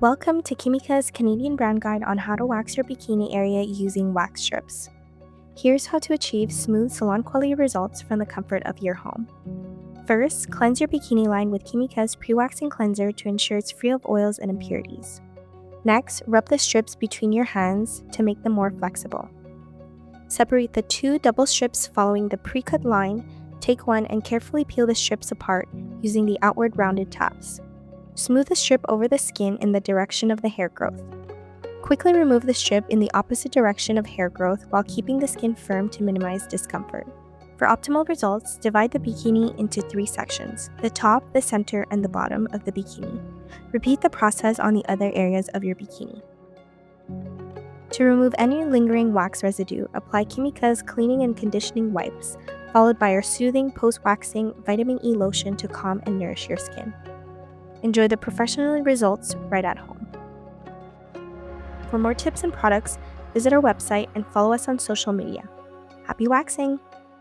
Welcome to Kimika's Canadian brand guide on how to wax your bikini area using wax strips. Here's how to achieve smooth salon quality results from the comfort of your home. First, cleanse your bikini line with Kimika's pre-waxing cleanser to ensure it's free of oils and impurities. Next, rub the strips between your hands to make them more flexible. Separate the two double strips following the pre-cut line. Take one and carefully peel the strips apart using the outward rounded tabs. Smooth the strip over the skin in the direction of the hair growth. Quickly remove the strip in the opposite direction of hair growth while keeping the skin firm to minimize discomfort. For optimal results, divide the bikini into 3 sections: the top, the center, and the bottom of the bikini. Repeat the process on the other areas of your bikini. To remove any lingering wax residue, apply Kimika's cleaning and conditioning wipes, followed by our soothing post-waxing vitamin E lotion to calm and nourish your skin. Enjoy the professional results right at home. For more tips and products, visit our website and follow us on social media. Happy waxing!